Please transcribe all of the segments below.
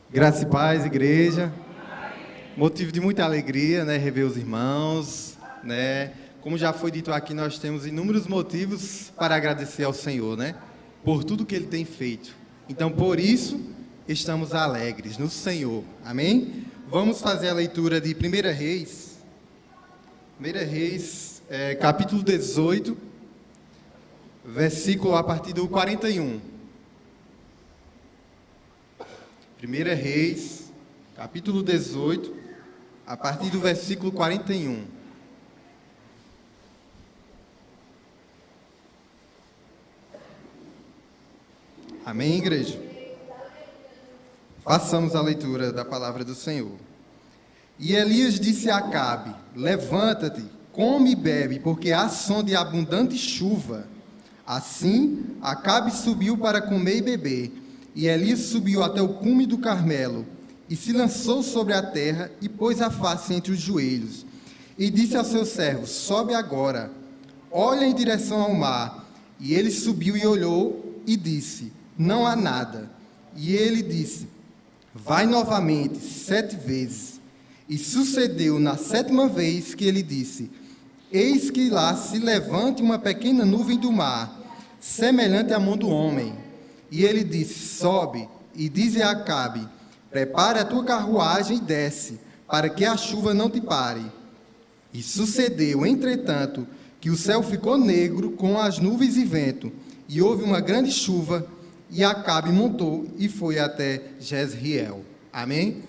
Graça e paz, igreja. Motivo de muita alegria, né, rever os irmãos, né? Como já foi dito aqui, nós temos inúmeros motivos para agradecer ao Senhor, né? Por tudo que Ele tem feito. Então, por isso, estamos alegres no Senhor. Amém? Vamos fazer a leitura de 1 Reis. 1 Reis, capítulo 18, versículo a partir do 41. 1 Reis, capítulo 18, a partir do versículo 41. Amém, igreja? Façamos a leitura da palavra do Senhor. E Elias disse a Acabe: levanta-te, come e bebe, porque há som de abundante chuva. Assim, Acabe subiu para comer e beber. E Elias subiu até o cume do Carmelo, e se lançou sobre a terra, e pôs a face entre os joelhos. E disse aos seus servos: sobe agora, olha em direção ao mar. E ele subiu e olhou, e disse: não há nada. E ele disse: vai novamente 7 vezes. E sucedeu na 7ª vez que ele disse: eis que lá se levante uma pequena nuvem do mar, semelhante à mão do homem. E ele disse: sobe, e dize a Acabe: prepara a tua carruagem e desce, para que a chuva não te pare. E sucedeu, entretanto, que o céu ficou negro com as nuvens e vento, e houve uma grande chuva, e Acabe montou e foi até Jezreel. Amém?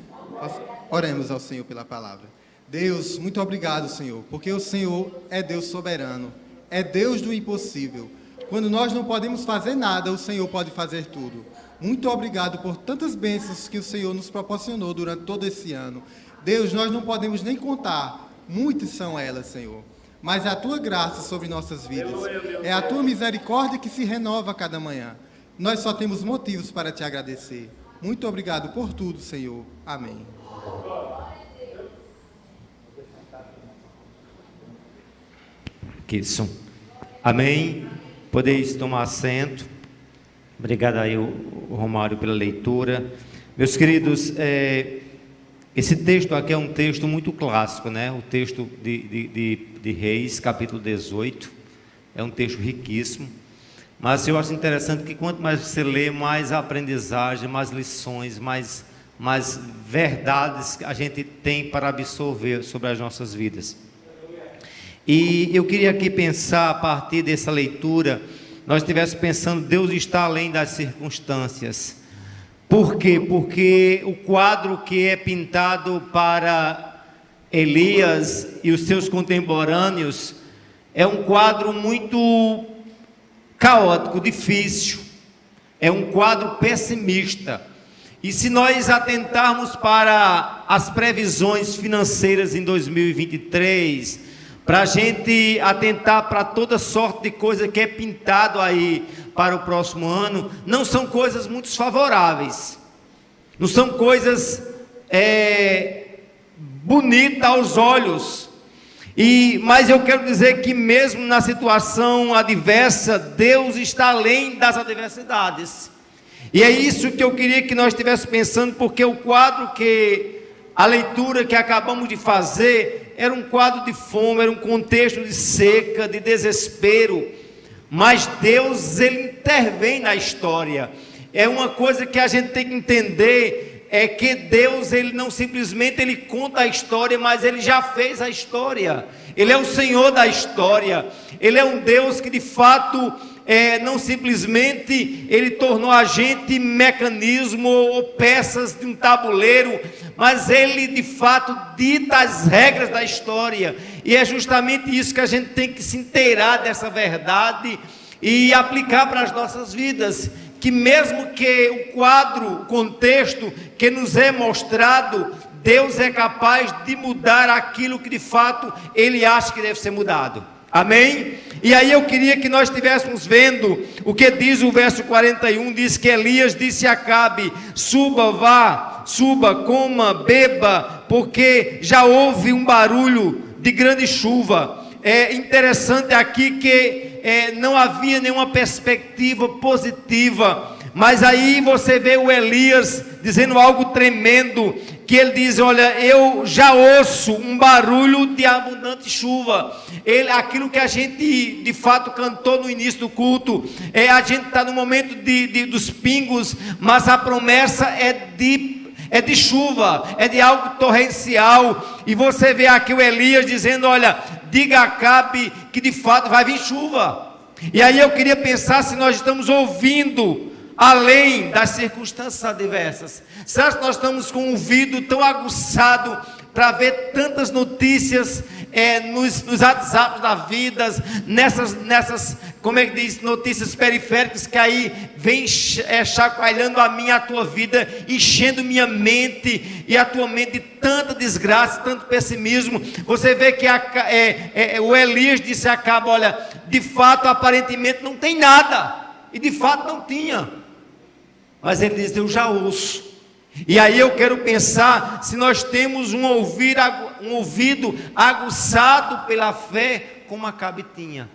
Oremos ao Senhor pela palavra. Deus, muito obrigado, Senhor, porque o Senhor é Deus soberano, é Deus do impossível. Quando nós não podemos fazer nada, o Senhor pode fazer tudo. Muito obrigado por tantas bênçãos que o Senhor nos proporcionou durante todo esse ano. Deus, nós não podemos nem contar, muitas são elas, Senhor. Mas é a Tua graça sobre nossas vidas. É a Tua misericórdia que se renova a cada manhã. Nós só temos motivos para Te agradecer. Muito obrigado por tudo, Senhor. Amém. Isso. Amém. Podeis tomar assento. Obrigado aí, o Romário, pela leitura. Meus queridos, esse texto aqui é um texto muito clássico, né? O texto de Reis, capítulo 18. É um texto riquíssimo. Mas eu acho interessante que quanto mais você lê, mais aprendizagem, mais lições, mais verdades a gente tem para absorver sobre as nossas vidas. E eu queria aqui pensar, a partir dessa leitura, nós estivéssemos pensando: Deus está além das circunstâncias. Por quê? Porque o quadro que é pintado para Elias e os seus contemporâneos é um quadro muito caótico, difícil. É um quadro pessimista. E se nós atentarmos para as previsões financeiras em 2023... para a gente atentar para toda sorte de coisa que é pintado aí para o próximo ano, não são coisas muito favoráveis, não são coisas bonitas aos olhos, mas eu quero dizer que mesmo na situação adversa, Deus está além das adversidades, e é isso que eu queria que nós estivéssemos pensando, porque o quadro a leitura que acabamos de fazer era um quadro de fome, era um contexto de seca, de desespero, mas Deus, Ele intervém na história. É uma coisa que a gente tem que entender, é que Deus, Ele não simplesmente Ele conta a história, mas Ele já fez a história. Ele é o Senhor da história. Ele é um Deus que de fato não simplesmente Ele tornou a gente mecanismo ou peças de um tabuleiro, mas Ele de fato dita as regras da história, e é justamente isso que a gente tem que se inteirar dessa verdade e aplicar para as nossas vidas, que mesmo que o quadro, o contexto que nos é mostrado, Deus é capaz de mudar aquilo que de fato Ele acha que deve ser mudado. Amém? E aí eu queria que nós estivéssemos vendo o que diz o verso 41, diz que Elias disse a Acabe: suba, coma, beba, porque já houve um barulho de grande chuva. É interessante aqui que não havia nenhuma perspectiva positiva Mas aí você vê o Elias dizendo algo tremendo, que ele diz: olha, eu já ouço um barulho de abundante chuva. Aquilo que a gente de fato cantou no início do culto, a gente está no momento dos pingos, mas a promessa é de chuva, é de algo torrencial. E você vê aqui o Elias dizendo: olha, diga a Acabe que de fato vai vir chuva. E aí eu queria pensar se nós estamos ouvindo além das circunstâncias adversas. Será que nós estamos com o ouvido tão aguçado para ver tantas notícias nos WhatsApps da vida, nessas, como é que diz, notícias periféricas que aí vem chacoalhando a minha, a tua vida, enchendo minha mente e a tua mente de tanta desgraça, tanto pessimismo. Você vê que o Elias disse a Acabe: olha, de fato aparentemente não tem nada, e de fato não tinha, mas ele diz: eu já ouço. E aí eu quero pensar se nós temos um ouvido aguçado pela fé, como Acabe tinha.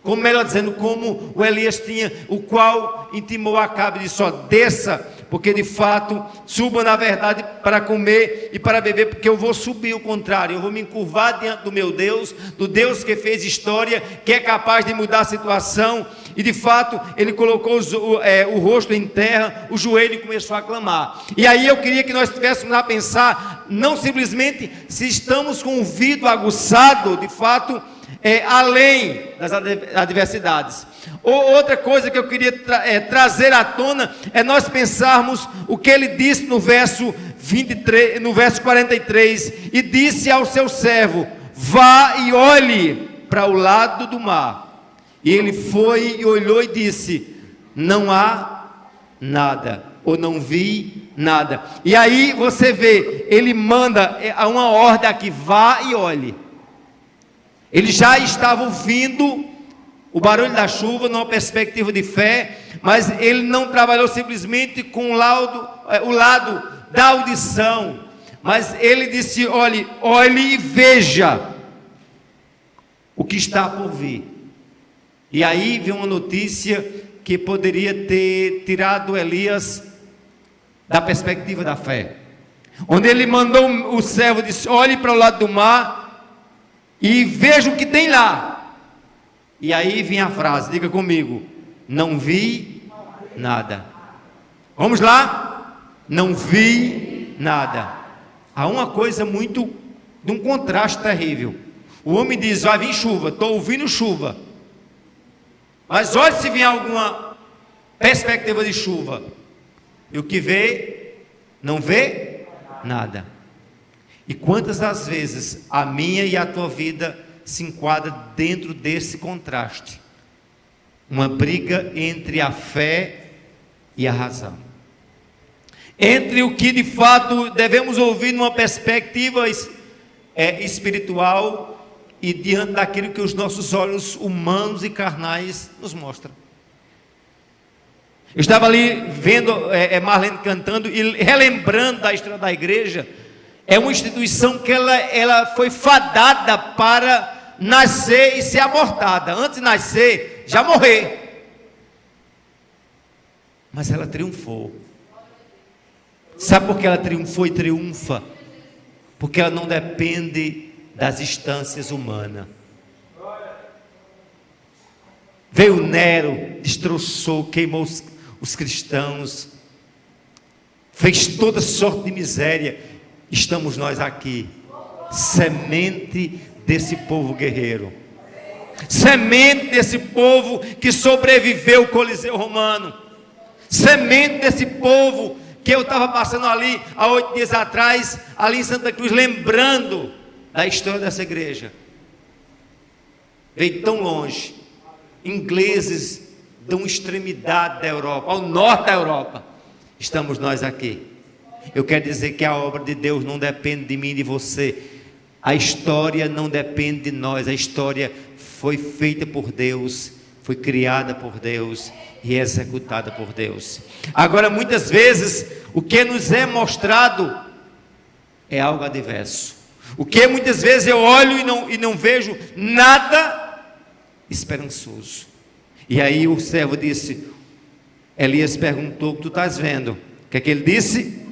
Como melhor dizendo, como o Elias tinha, o qual intimou Acabe, disse: ó, desça, porque de fato, suba na verdade para comer e para beber, porque eu vou subir o contrário, eu vou me encurvar diante do meu Deus, do Deus que fez história, que é capaz de mudar a situação. E de fato, ele colocou o rosto em terra, o joelho, e começou a clamar. E aí eu queria que nós estivéssemos a pensar, não simplesmente se estamos com o ouvido aguçado, de fato, além das adversidades. Outra coisa que eu queria trazer à tona é nós pensarmos o que ele disse no verso 23, no verso 43, e disse ao seu servo: vá e olhe para o lado do mar. E ele foi e olhou e disse: não há nada, ou não vi nada. E aí você vê, ele manda uma ordem aqui: vá e olhe. Ele já estava ouvindo o barulho da chuva numa perspectiva de fé, mas ele não trabalhou simplesmente com o lado da audição, mas ele disse: olhe e veja o que está por vir. E aí vem uma notícia que poderia ter tirado Elias da perspectiva da fé, onde ele mandou o servo, disse: olhe para o lado do mar e veja o que tem lá. E aí vem a frase, diga comigo: não vi nada. Vamos lá? Não vi nada. Há uma coisa muito, de um contraste terrível. O homem diz: vai vir chuva, estou ouvindo chuva, mas olha se vier alguma perspectiva de chuva. E o que vê, não vê nada. E quantas das vezes a minha e a tua vida se enquadra dentro desse contraste? Uma briga entre a fé e a razão. Entre o que de fato devemos ouvir numa perspectiva espiritual e diante daquilo que os nossos olhos humanos e carnais nos mostram. Eu estava ali vendo Marlene cantando e relembrando da história da igreja. É uma instituição que ela foi fadada para nascer e ser abortada. Antes de nascer, já morrer. Mas ela triunfou. Sabe por que ela triunfou e triunfa? Porque ela não depende das instâncias humanas. Veio Nero, destroçou, queimou os cristãos, fez toda sorte de miséria. Estamos nós aqui, semente desse povo guerreiro, semente desse povo que sobreviveu ao Coliseu Romano, semente desse povo que eu estava passando ali há 8 dias atrás, ali em Santa Cruz, lembrando da história dessa igreja. Veio tão longe, ingleses de uma extremidade da Europa, ao norte da Europa, estamos nós aqui. Eu quero dizer que a obra de Deus não depende de mim e de você. A história não depende de nós. A história foi feita por Deus, foi criada por Deus e executada por Deus. Agora, muitas vezes, o que nos é mostrado é algo adverso. O que muitas vezes eu olho e não vejo nada esperançoso. E aí o servo disse: Elias perguntou: o que tu estás vendo? O que é que ele disse?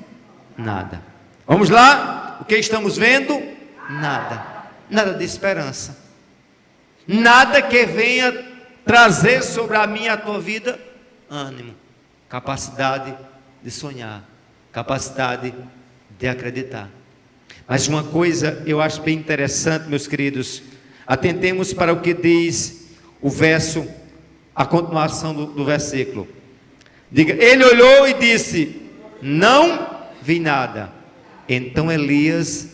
Nada. Vamos lá? O que estamos vendo? Nada. Nada de esperança. Nada que venha trazer sobre a minha e a tua vida ânimo, capacidade de sonhar, capacidade de acreditar. Mas uma coisa eu acho bem interessante, meus queridos, atentemos para o que diz o verso, a continuação do versículo. Diga: ele olhou e disse: não vi nada. Então Elias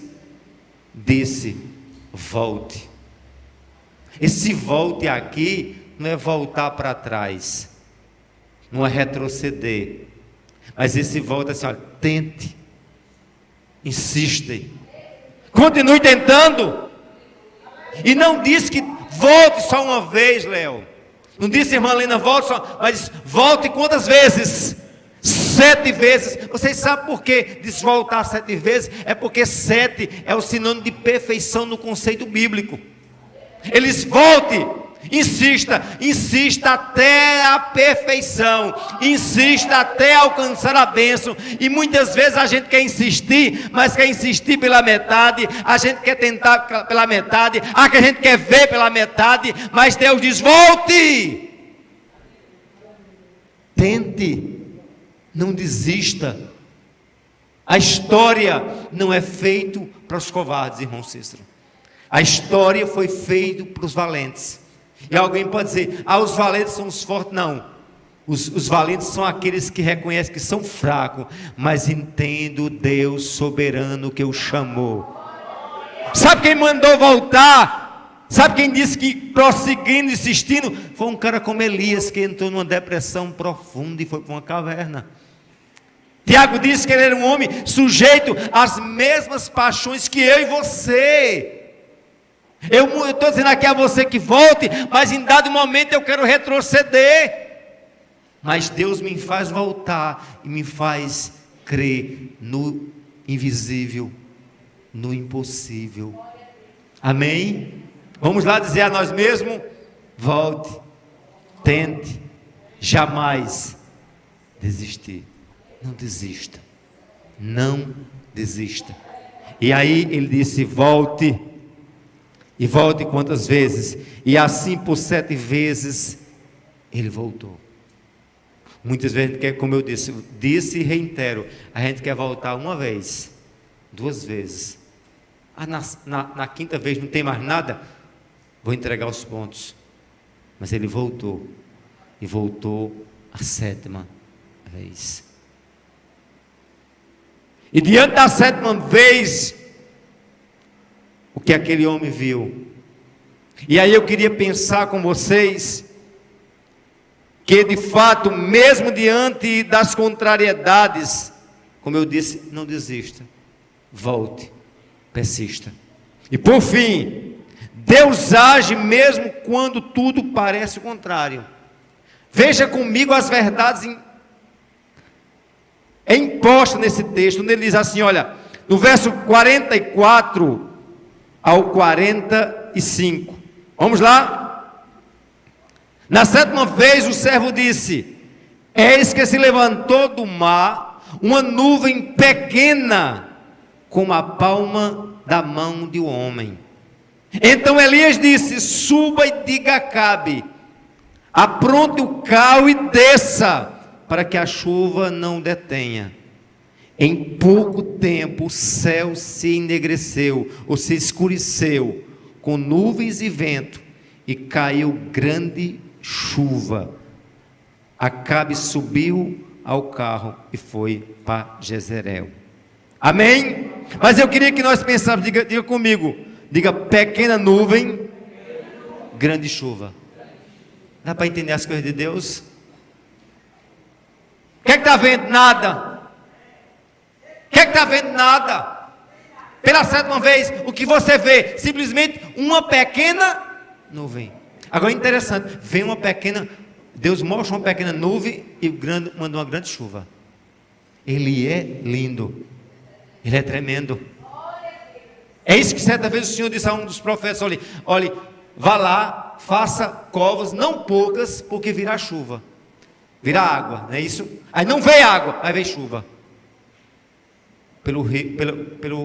disse: volte. Esse volte aqui não é voltar para trás, não é retroceder, mas esse volta assim, olha, tente, insiste, continue tentando. E não diz que volte só uma vez, Léo. Não disse, irmã Lena, volte só, mas volte quantas vezes? 7 vezes. Vocês sabem por que diz voltar 7 vezes? É porque 7 é o sinônimo de perfeição no conceito bíblico. Eles volte, insista, insista até a perfeição, insista até alcançar a bênção. E muitas vezes a gente quer insistir, mas quer insistir pela metade, a gente quer tentar pela metade, a gente quer ver pela metade, mas Deus diz: volte, tente, não desista. A história não é feita para os covardes, irmão Cícero. A história foi feita para os valentes. E alguém pode dizer: os valentes são os fortes. Não, os valentes são aqueles que reconhecem que são fracos, mas entendem o Deus soberano que o chamou. Sabe quem mandou voltar? Sabe quem disse que prosseguindo, insistindo? Foi um cara como Elias, que entrou numa depressão profunda e foi para uma caverna. Tiago disse que ele era um homem sujeito às mesmas paixões que eu e você. Eu estou dizendo aqui a você que volte, mas em dado momento eu quero retroceder. Mas Deus me faz voltar e me faz crer no invisível, no impossível. Amém? Vamos lá dizer a nós mesmos: volte, tente, jamais desistir. Não desista, não desista. E aí ele disse: volte. E volte quantas vezes? E assim por 7 vezes ele voltou. Muitas vezes a gente quer, como eu disse e reitero, a gente quer voltar uma vez, 2 vezes. Na quinta vez não tem mais nada, vou entregar os pontos. Mas ele voltou, e voltou a 7ª vez. E diante da 7ª vez, o que aquele homem viu. E aí eu queria pensar com vocês que de fato, mesmo diante das contrariedades, como eu disse, não desista, volte, persista. E por fim, Deus age mesmo quando tudo parece o contrário. Veja comigo as verdades impostas nesse texto, onde ele diz assim, olha, no verso 44 ao 45, vamos lá? Na 7ª vez o servo disse: eis que se levantou do mar uma nuvem pequena, como a palma da mão de um homem. Então Elias disse: suba e diga a Acabe, apronte o carro e desça, para que a chuva não detenha. Em pouco tempo o céu se enegreceu, ou se escureceu, com nuvens e vento, e caiu grande chuva. Acabe subiu ao carro e foi para Jezreel. Amém? Mas eu queria que nós pensássemos, diga comigo, diga: pequena nuvem, grande chuva. Dá para entender as coisas de Deus? O que está vendo? Nada. O que está vendo? Nada. Pela 7ª vez, o que você vê? Simplesmente uma pequena nuvem. Agora é interessante, vem uma pequena, Deus mostra uma pequena nuvem e manda uma grande chuva. Ele é lindo, Ele é tremendo. É isso que certa vez o Senhor disse a um dos profetas: olha, vá lá, faça covas, não poucas, porque virá chuva. vira água, não é isso? Aí não veio água, aí veio chuva.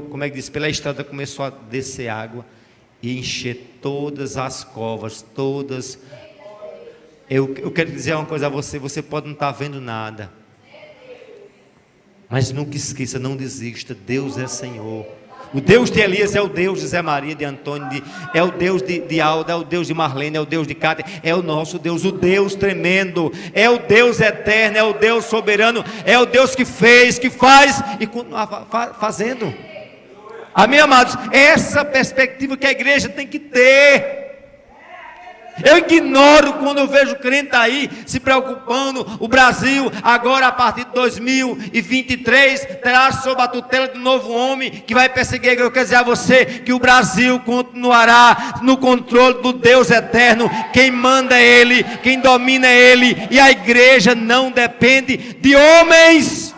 Como é que diz? Pela estrada começou a descer água e encher todas as covas, todas. Eu quero dizer uma coisa a você: você pode não estar vendo nada, mas nunca esqueça, não desista. Deus é Senhor. O Deus de Elias é o Deus de Zé Maria, de Antônio, é o Deus de Alda, é o Deus de Marlene, é o Deus de Cátia, é o nosso Deus, o Deus tremendo, é o Deus eterno, é o Deus soberano, é o Deus que fez, que faz e continua fazendo. Amém, amados? Essa perspectiva que a igreja tem que ter. Eu ignoro quando eu vejo crente aí se preocupando. O Brasil agora, a partir de 2023, terá sob a tutela de um novo homem que vai perseguir a igreja. Eu quero dizer a você que o Brasil continuará no controle do Deus eterno. Quem manda é Ele, quem domina é Ele, e a igreja não depende de homens,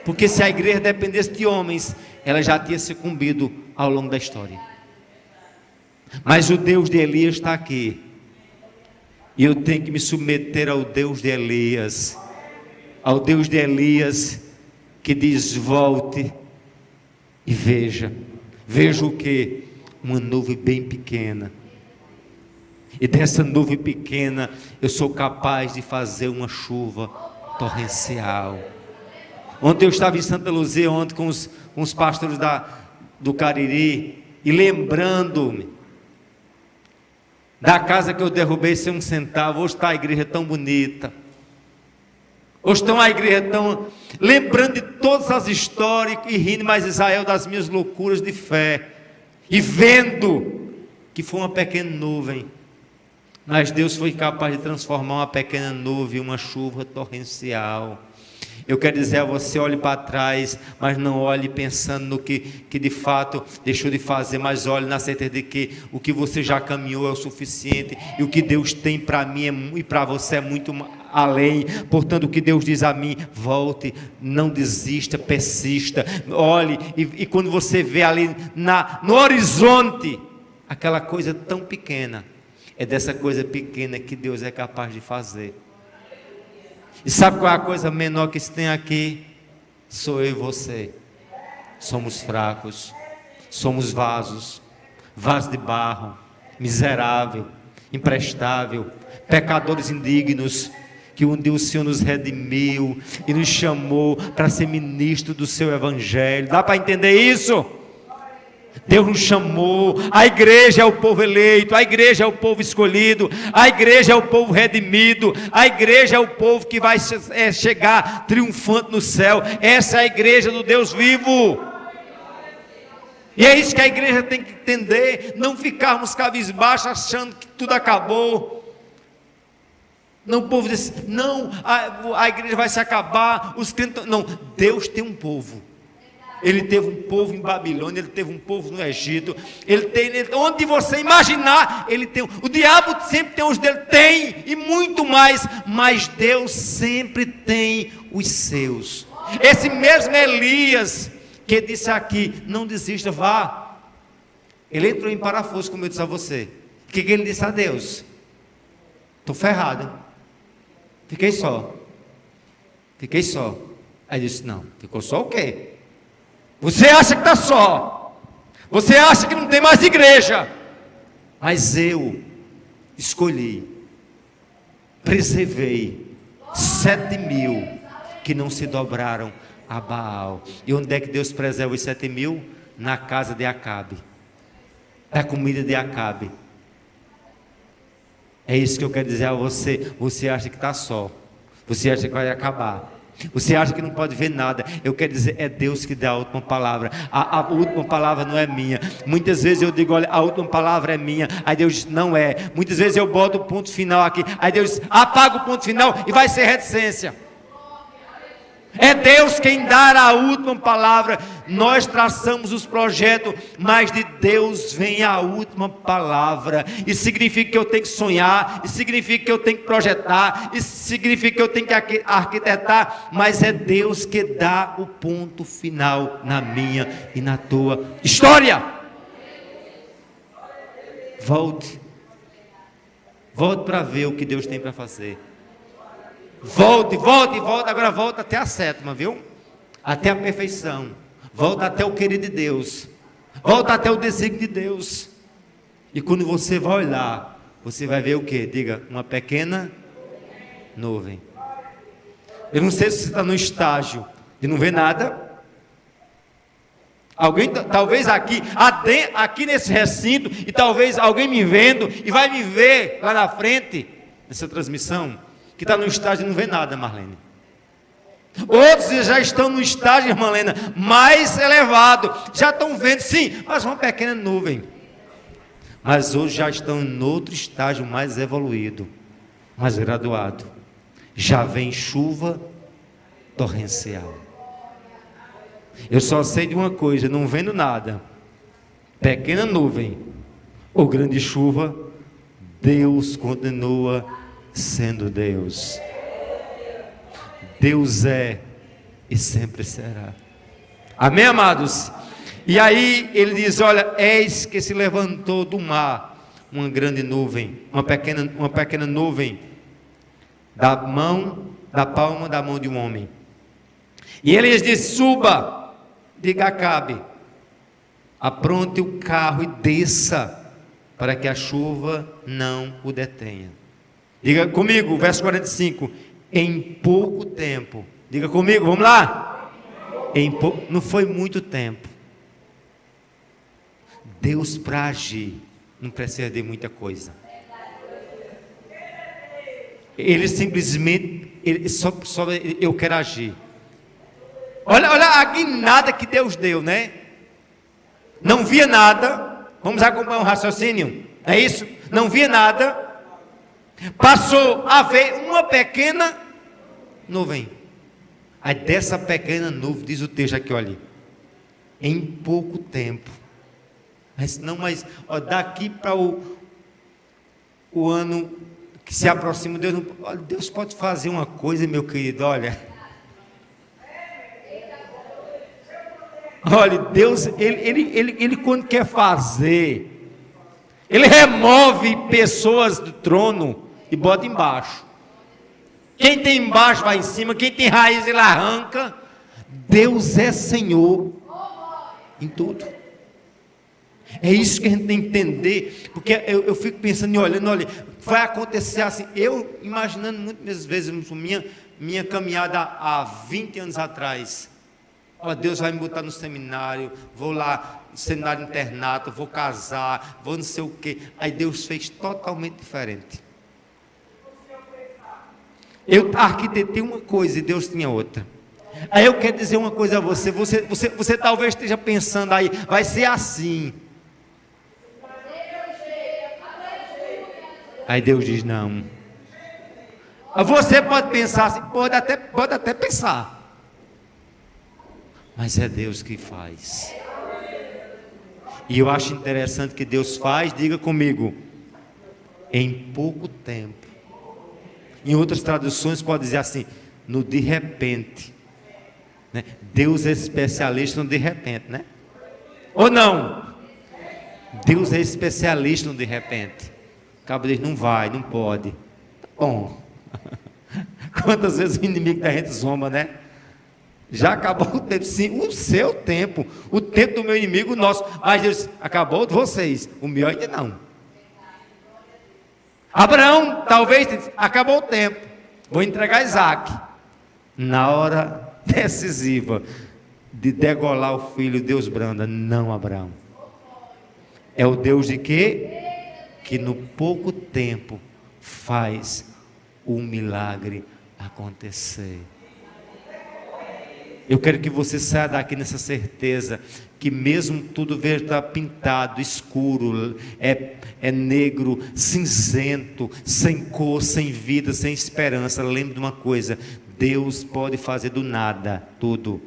porque se a igreja dependesse de homens, ela já tinha sucumbido ao longo da história. Mas o Deus de Elias está aqui, e eu tenho que me submeter ao Deus de Elias, ao Deus de Elias, que diz: volte e veja. Veja o que? Uma nuvem bem pequena, e dessa nuvem pequena eu sou capaz de fazer uma chuva torrencial. Ontem eu estava em Santa Luzia, ontem com os pastores do Cariri, e lembrando-me da casa que eu derrubei sem um centavo. Hoje está a igreja tão bonita, hoje está a igreja tão... lembrando de todas as histórias e rindo, mas Israel, das minhas loucuras de fé, e vendo que foi uma pequena nuvem, mas Deus foi capaz de transformar uma pequena nuvem em uma chuva torrencial. Eu quero dizer a você: olhe para trás, mas não olhe pensando no que de fato deixou de fazer, mas olhe na certeza de que o que você já caminhou é o suficiente, e o que Deus tem para mim e para você é muito além. Portanto, o que Deus diz a mim: volte, não desista, persista. Olhe, e quando você vê ali no horizonte aquela coisa tão pequena, é dessa coisa pequena que Deus é capaz de fazer. E sabe qual é a coisa menor que se tem aqui? Sou eu e você. Somos fracos, somos vasos de barro, miserável, imprestável, pecadores indignos, que um dia o Senhor nos redimiu e nos chamou para ser ministro do seu evangelho. Dá para entender isso? Deus nos chamou. A igreja é o povo eleito, a igreja é o povo escolhido, a igreja é o povo redimido, a igreja é o povo que vai chegar triunfante no céu. Essa é a igreja do Deus vivo, e é isso que a igreja tem que entender. Não ficarmos cabisbaixos achando que tudo acabou. Não, o povo diz: não, a igreja vai se acabar, os crentes... Não, Deus tem um povo. Ele teve um povo em Babilônia, ele teve um povo no Egito, onde você imaginar, ele tem. O diabo sempre tem os dele, tem, e muito mais, mas Deus sempre tem os seus. Esse mesmo Elias que disse aqui: não desista, vá. Ele entrou em parafuso, como eu disse a você. O que ele disse a Deus? Estou ferrado, fiquei só. Aí disse: não, ficou só o quê? Você acha que está só, você acha que não tem mais igreja, mas eu escolhi, preservei 7.000 que não se dobraram a Baal. E onde é que Deus preserva os 7.000? Na casa de Acabe, da comida de Acabe. É isso que eu quero dizer a você. Você acha que está só, você acha que vai acabar, você acha que não pode ver nada. Eu quero dizer, é Deus que dá a última palavra. A última palavra não é minha. Muitas vezes eu digo: olha, a última palavra é minha. Aí Deus diz: não é. Muitas vezes eu boto o ponto final aqui. Aí Deus diz: apaga o ponto final e vai ser reticência. É Deus quem dá a última palavra. Nós traçamos os projetos, mas de Deus vem a última palavra. Isso significa que eu tenho que sonhar, isso significa que eu tenho que projetar, isso significa que eu tenho que arquitetar, mas é Deus que dá o ponto final na minha e na tua história. Volte para ver o que Deus tem para fazer. Volte, volte, volte. Agora volta até a sétima, viu? Até a perfeição. Volta até o querer de Deus. Volta até o desígnio de Deus. E quando você vai olhar, você vai ver o quê? Diga, uma pequena nuvem. Eu não sei se você está no estágio de não ver nada. Alguém, talvez aqui nesse recinto, e talvez alguém me vendo, e vai me ver lá na frente, nessa transmissão, que está no estágio de não ver nada, Marlene. Outros já estão no estágio, irmã Helena, mais elevado, já estão vendo, sim, mas uma pequena nuvem. Mas hoje já estão em outro estágio mais evoluído, mais graduado. Já vem chuva torrencial. Eu só sei de uma coisa, não vendo nada, pequena nuvem ou grande chuva, Deus continua sendo Deus. Deus é e sempre será. Amém, amados? E aí ele diz, olha, eis que se levantou do mar uma grande nuvem, uma pequena nuvem, da palma da mão de um homem. E ele lhes disse, suba, diga a Acabe, apronte o carro e desça, para que a chuva não o detenha. Diga comigo, verso 45, em pouco tempo, diga comigo, vamos lá, não foi muito tempo. Deus para agir, não precisa de muita coisa. Ele simplesmente, eu quero agir. Olha a guinada que Deus deu, né? Não via nada. Vamos acompanhar um raciocínio, é isso? Não via nada. Passou a ver uma pequena nuvem. Aí dessa pequena nuvem, diz o texto aqui, olha, em pouco tempo. Mas daqui para o ano que se aproxima, Deus pode fazer uma coisa, meu querido, olha, Deus, ele quando quer fazer, ele remove pessoas do trono e bota embaixo. Quem tem embaixo vai em cima, quem tem raiz ele arranca. Deus é Senhor em tudo. É isso que a gente tem que entender, porque eu fico pensando e olhando, olha, vai acontecer assim, eu imaginando muitas vezes minha caminhada há 20 anos atrás. Olha, Deus vai me botar no seminário, vou lá, seminário internato, vou casar, vou não sei o quê. Aí Deus fez totalmente diferente. Eu arquitetei uma coisa e Deus tinha outra. Aí eu quero dizer uma coisa a você talvez esteja pensando aí, vai ser assim. Aí Deus diz, não. Você pode pensar assim, pode até pensar. Mas é Deus que faz. E eu acho interessante que Deus faz, diga comigo, em pouco tempo. Em outras traduções pode dizer assim, no de repente, né? Deus é especialista no de repente, né? Ou não? Deus é especialista no de repente. Acaba de dizer, não vai, não pode. Bom, quantas vezes o inimigo da gente zomba, né? Já acabou o tempo, sim, o seu tempo, o tempo do meu inimigo, o nosso. Mas Deus, acabou de vocês, o meu ainda não. Abraão, talvez, acabou o tempo, vou entregar Isaac. Na hora decisiva de degolar o filho, Deus branda, não, Abraão. É o Deus de quê? Que no pouco tempo faz o milagre acontecer. Eu quero que você saia daqui nessa certeza que mesmo tudo ver estar pintado, escuro, é negro, cinzento, sem cor, sem vida, sem esperança, lembre de uma coisa, Deus pode fazer do nada, tudo,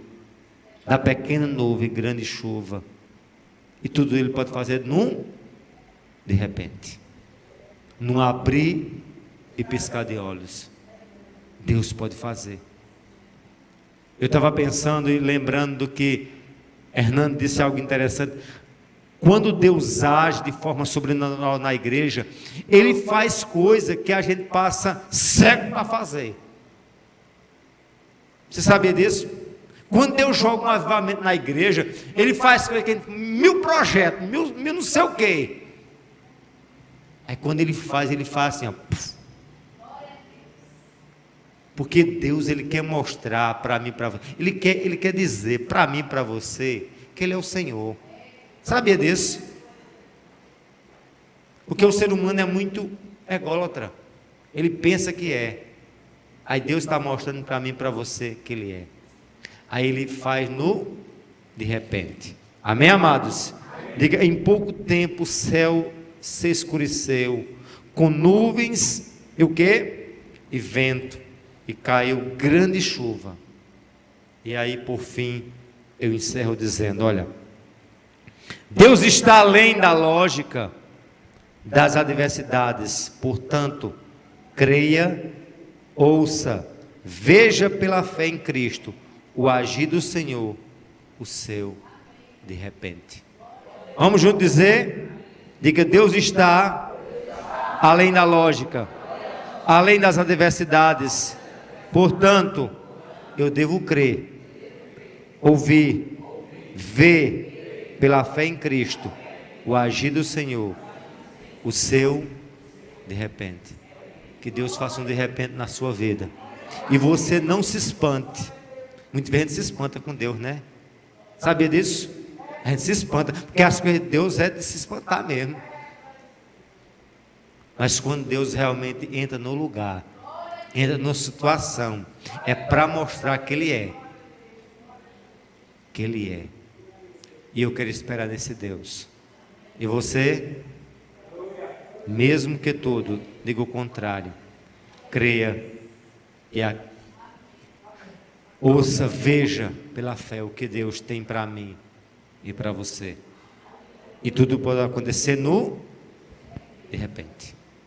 da pequena nuvem, grande chuva, e tudo Ele pode fazer de repente, num abrir e piscar de olhos. Deus pode fazer. Eu estava pensando e lembrando do que Hernando disse algo interessante. Quando Deus age de forma sobrenatural na igreja, Ele faz coisa que a gente passa século para fazer. Você sabia disso? Quando Deus joga um avivamento na igreja, Ele faz 1000 projetos, mil não sei o quê. Aí quando Ele faz assim, ó, puf. Porque Deus, Ele quer mostrar para mim, para você, Ele quer dizer para mim, para você, que Ele é o Senhor. Sabia disso? Porque o ser humano é muito ególatra. Ele pensa que é. Aí Deus está mostrando para mim, para você, que Ele é. Aí Ele faz de repente. Amém, amados? Diga, em pouco tempo o céu se escureceu, com nuvens e o quê? E vento, e caiu grande chuva. E aí, por fim, eu encerro dizendo, olha, Deus está além da lógica das adversidades, portanto, creia, ouça, veja pela fé em Cristo o agir do Senhor, o seu de repente. Vamos juntos dizer? Diga, Deus está além da lógica, além das adversidades, portanto, eu devo crer, ouvir, ver pela fé em Cristo o agir do Senhor, o seu de repente. Que Deus faça um de repente na sua vida. E você não se espante. Muita gente se espanta com Deus, né? Sabia disso? A gente se espanta, porque as coisas de Deus é de se espantar mesmo. Mas quando Deus realmente entra no lugar, entra na situação, é para mostrar que Ele é. Que Ele é. E eu quero esperar nesse Deus. E você, mesmo que tudo diga o contrário, creia e ouça, veja pela fé o que Deus tem para mim e para você. E tudo pode acontecer de repente.